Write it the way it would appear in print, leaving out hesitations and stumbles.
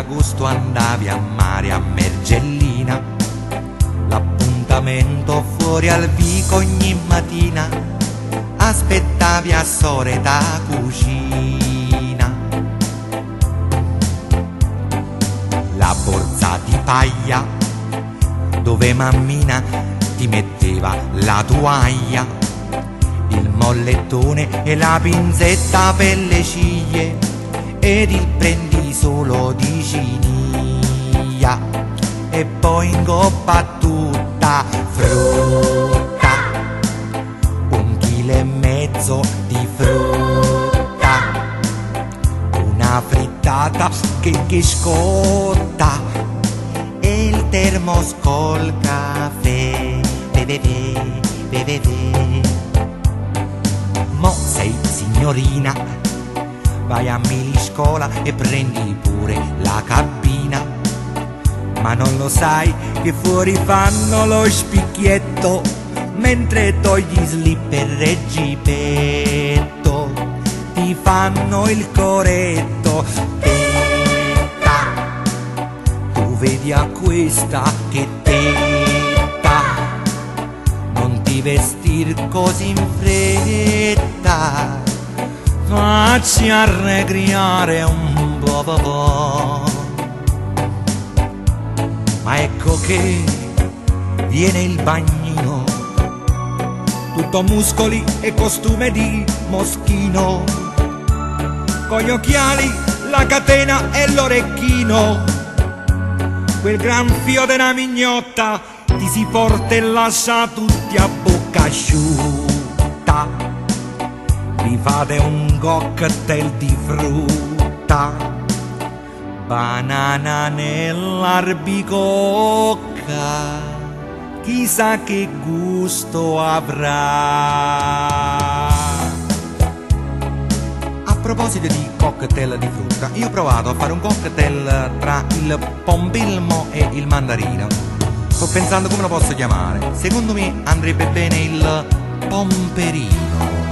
agosto andavi a mare a Mergellina, l'appuntamento fuori al vico ogni mattina, aspettavi a Soreta cucina. La borsa di paglia dove mammina ti metteva la toaglia, il mollettone e la pinzetta per le ciglia ed il prendi solo di ciniglia, e poi in coppa tutta frutta, 1,5 chili di frutta, una frittata che scotta e il termos col caffè. Beve. Mo sei signorina, vai a Miliscola e prendi pure la cabina, ma non lo sai che fuori fanno lo spicchietto mentre togli slipper e gipetto, ti fanno il coretto. Tetta, tu vedi a questa che tetta, non ti vestir così in fretta, facci arregliare un po'. Ma ecco che viene il bagnino, tutto muscoli e costume di moschino, con gli occhiali, la catena e l'orecchino, quel gran fio della mignotta ti si porta e lascia tutti a bocca asciutta. Vi fate un cocktail di frutta, banana nell'arbicocca, chissà che gusto avrà. A proposito di cocktail di frutta, io ho provato a fare un cocktail tra il pompilmo e il mandarino. Sto pensando come lo posso chiamare. Secondo me andrebbe bene il pomperino.